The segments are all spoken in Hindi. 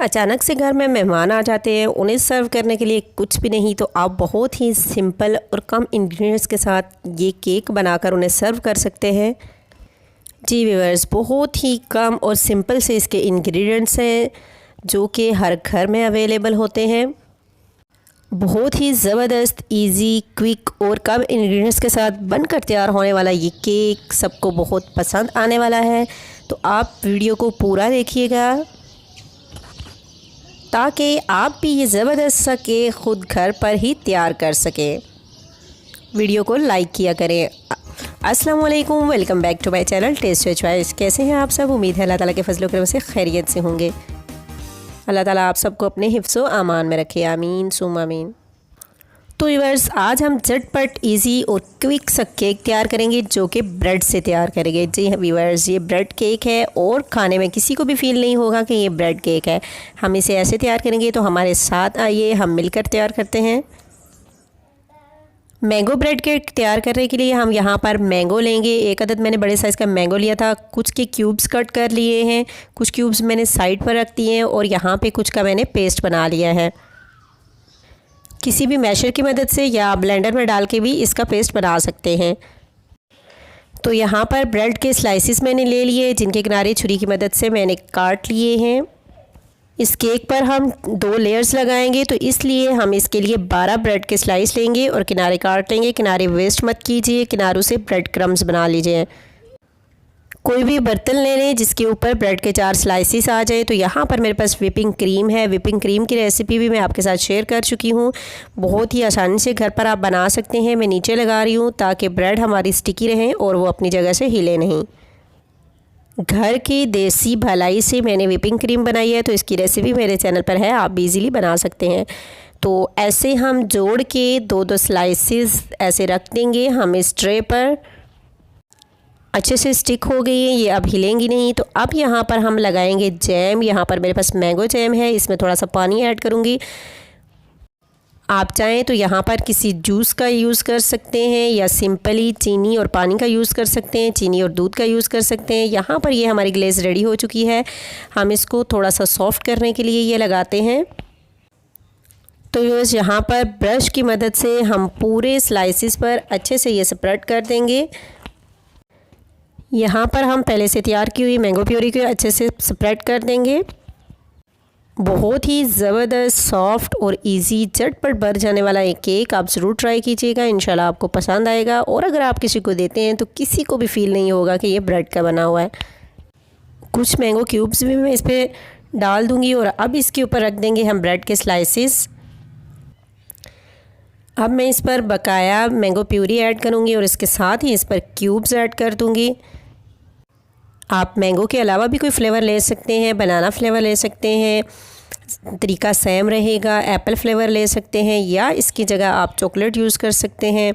अचानक से घर में मेहमान आ जाते हैं, उन्हें सर्व करने के लिए कुछ भी नहीं तो आप बहुत ही सिंपल और कम इंग्रेडिएंट्स के साथ ये केक बनाकर उन्हें सर्व कर सकते हैं। जी व्यूअर्स, बहुत ही कम और सिंपल से इसके इंग्रेडिएंट्स हैं जो कि हर घर में अवेलेबल होते हैं। बहुत ही ज़बरदस्त, इजी, क्विक और कम इंग्रेडिएंट्स के साथ बनकर तैयार होने वाला ये केक सबको बहुत पसंद आने वाला है। तो आप वीडियो को पूरा देखिएगा ताकि आप भी ये ज़बरदस्त सा केक ख़ुद घर पर ही तैयार कर सकें। वीडियो को लाइक किया करें। अस्सलाम वालेकुम, welcome back to my channel test your choice. कैसे हैं आप सब? उम्मीद है अल्लाह ताला के फजल करम से खैरियत से होंगे। अल्लाह ताला आप सबको अपने हिफ्ज़ो अमान में रखे, आमीन सुम आमीन। तो व्यूअर्स, आज हम झटपट इजी और क्विक सा केक तैयार करेंगे जो कि ब्रेड से तैयार करेंगे। जी हाँ व्यूअर्स, ये ब्रेड केक है और खाने में किसी को भी फील नहीं होगा कि ये ब्रेड केक है। हम इसे ऐसे तैयार करेंगे, तो हमारे साथ आइए हम मिलकर तैयार करते हैं। मैंगो ब्रेड केक तैयार करने के लिए हम यहाँ पर मैंगो लेंगे। एक अदद मैंने बड़े साइज़ का मैंगो लिया था। कुछ के क्यूब्स कट कर लिए हैं, कुछ क्यूब्स मैंने साइड पर रख दिए हैं और यहाँ पे कुछ का मैंने पेस्ट बना लिया है। किसी भी मैशर की मदद से या ब्लेंडर में डाल के भी इसका पेस्ट बना सकते हैं। तो यहाँ पर ब्रेड के स्लाइसिस मैंने ले लिए, जिनके किनारे छुरी की मदद से मैंने काट लिए हैं। इस केक पर हम 2 लेयर्स लगाएंगे, तो इसलिए हम इसके लिए 12 ब्रेड के स्लाइस लेंगे और किनारे काट लेंगे। किनारे वेस्ट मत कीजिए, किनारों से ब्रेड क्रम्स बना लीजिए। कोई भी बर्तन ले लें जिसके ऊपर ब्रेड के 4 स्लाइसिस आ जाए। तो यहाँ पर मेरे पास विपिंग क्रीम है। विपिंग क्रीम की रेसिपी भी मैं आपके साथ शेयर कर चुकी हूँ। बहुत ही आसानी से घर पर आप बना सकते हैं। मैं नीचे लगा रही हूँ ताकि ब्रेड हमारी स्टिकी रहें और वो अपनी जगह से हिले नहीं। घर की देसी भलाई से मैंने विपिंग क्रीम बनाई है, तो इसकी रेसिपी मेरे चैनल पर है, आप इजीली बना सकते हैं। तो ऐसे हम जोड़ के 2-2 स्लाइसिस ऐसे रख देंगे हम इस ट्रे पर। अच्छे से स्टिक हो गई है, ये अब हिलेंगी नहीं। तो अब यहाँ पर हम लगाएंगे जैम। यहाँ पर मेरे पास मैंगो जैम है, इसमें थोड़ा सा पानी ऐड करूँगी। आप चाहें तो यहाँ पर किसी जूस का यूज़ कर सकते हैं या सिंपली चीनी और पानी का यूज़ कर सकते हैं, चीनी और दूध का यूज़ कर सकते हैं। यहाँ पर ये हमारी ग्लेज़ रेडी हो चुकी है। हम इसको थोड़ा सा सॉफ्ट करने के लिए ये लगाते हैं। तो व्यूअर्स, यहाँ पर ब्रश की मदद से हम पूरे स्लाइसिस पर अच्छे से ये स्प्रेड कर देंगे। यहाँ पर हम पहले से तैयार की हुई मैंगो प्यूरी को अच्छे से स्प्रेड कर देंगे। बहुत ही ज़बरदस्त, सॉफ्ट और इजी, झटपट बन जाने वाला एक केक आप ज़रूर ट्राई कीजिएगा। इंशाल्लाह आपको पसंद आएगा। और अगर आप किसी को देते हैं तो किसी को भी फील नहीं होगा कि ये ब्रेड का बना हुआ है। कुछ मैंगो क्यूब्स भी मैं इस पर डाल दूँगी और अब इसके ऊपर रख देंगे हम ब्रेड के स्लाइसिस। अब मैं इस पर बकाया मैंगो प्यूरी ऐड करूँगी और इसके साथ ही इस पर क्यूब्स ऐड कर दूँगी। आप मैंगो के अलावा भी कोई फ्लेवर ले सकते हैं, बनाना फ्लेवर ले सकते हैं, तरीका सेम रहेगा। एप्पल फ्लेवर ले सकते हैं या इसकी जगह आप चॉकलेट यूज़ कर सकते हैं।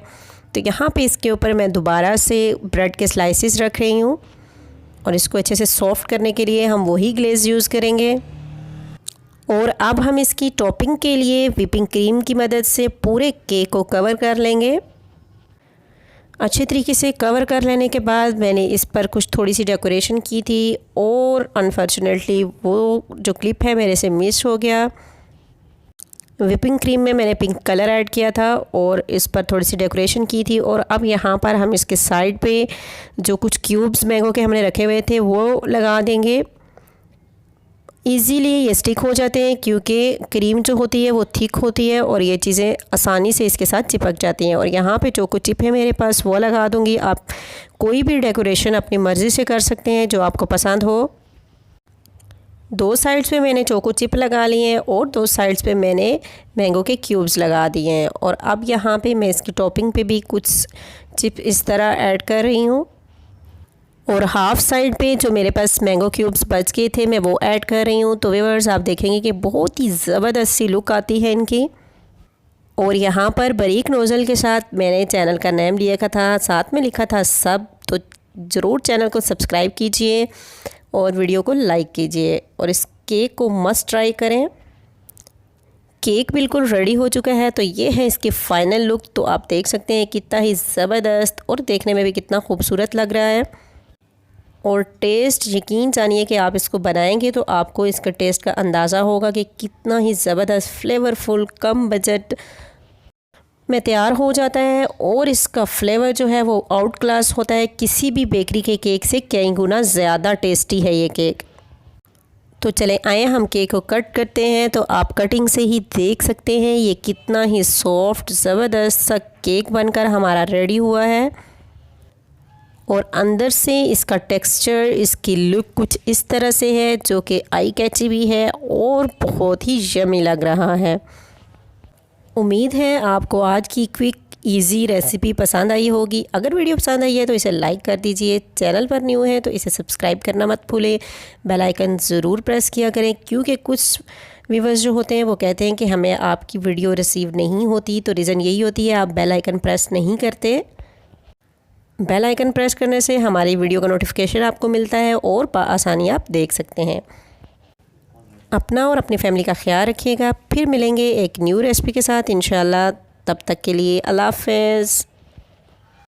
तो यहाँ पे इसके ऊपर मैं दोबारा से ब्रेड के स्लाइसिस रख रही हूँ और इसको अच्छे से सॉफ्ट करने के लिए हम वही ग्लेज़ यूज़ करेंगे। और अब हम इसकी टॉपिंग के लिए व्हिपिंग क्रीम की मदद से पूरे केक को कवर कर लेंगे। अच्छे तरीके से कवर कर लेने के बाद मैंने इस पर कुछ थोड़ी सी डेकोरेशन की थी और अनफॉर्चुनेटली वो जो क्लिप है मेरे से मिस हो गया। व्हिपिंग क्रीम में मैंने पिंक कलर ऐड किया था और इस पर थोड़ी सी डेकोरेशन की थी। और अब यहाँ पर हम इसके साइड पे जो कुछ क्यूब्स मैंगो के हमने रखे हुए थे वो लगा देंगे। इजीली ये स्टिक हो जाते हैं क्योंकि क्रीम जो होती है वो थिक होती है और ये चीज़ें आसानी से इसके साथ चिपक जाती हैं। और यहाँ पे चोको चिप है मेरे पास, वो लगा दूँगी। आप कोई भी डेकोरेशन अपनी मर्ज़ी से कर सकते हैं जो आपको पसंद हो। 2 साइड्स पे मैंने चोको चिप लगा लिए हैं और 2 साइड्स पे मैंने मैंगो के क्यूब्स लगा दिए हैं। और अब यहाँ पे मैं इसकी टॉपिंग पे भी कुछ चिप इस तरह ऐड कर रही हूँ और हाफ़ साइड पे जो मेरे पास मैंगो क्यूब्स बच गए थे मैं वो ऐड कर रही हूँ। तो व्यूअर्स, आप देखेंगे कि बहुत ही ज़बरदस्त सी लुक आती है इनकी। और यहाँ पर बारीक नोज़ल के साथ मैंने चैनल का नेम लिया था, साथ में लिखा था सब। तो ज़रूर चैनल को सब्सक्राइब कीजिए और वीडियो को लाइक कीजिए और इस केक को मस्ट ट्राई करें। केक बिल्कुल रेडी हो चुका है। तो ये है इसकी फ़ाइनल लुक। तो आप देख सकते हैं कितना ही ज़बरदस्त और देखने में भी कितना खूबसूरत लग रहा है। और टेस्ट यकीन जानिए कि आप इसको बनाएंगे तो आपको इसका टेस्ट का अंदाज़ा होगा कि कितना ही ज़बरदस्त फ्लेवरफुल कम बजट में तैयार हो जाता है। और इसका फ्लेवर जो है वो आउट क्लास होता है, किसी भी बेकरी के केक से कई गुना ज़्यादा टेस्टी है ये केक। तो चलें आए हम केक को कट करते हैं। तो आप कटिंग से ही देख सकते हैं ये कितना ही सॉफ्ट ज़बरदस्त सा केक बनकर हमारा रेडी हुआ है। और अंदर से इसका टेक्सचर, इसकी लुक कुछ इस तरह से है जो कि आई कैची भी है और बहुत ही यमी लग रहा है। उम्मीद है आपको आज की क्विक इजी रेसिपी पसंद आई होगी। अगर वीडियो पसंद आई है तो इसे लाइक कर दीजिए, चैनल पर न्यू है तो इसे सब्सक्राइब करना मत भूलें, बेल आइकन ज़रूर प्रेस किया करें, क्योंकि कुछ व्यूवर्स जो होते हैं वो कहते हैं कि हमें आपकी वीडियो रिसीव नहीं होती। तो रीज़न यही होती है आप बेल आइकन प्रेस नहीं करते। बेल आइकन प्रेस करने से हमारी वीडियो का नोटिफिकेशन आपको मिलता है और आसानी आप देख सकते हैं। अपना और अपनी फैमिली का ख्याल रखिएगा। फिर मिलेंगे एक न्यू रेसिपी के साथ इंशाल्लाह। तब तक के लिए अल्लाह हाफ़िज़।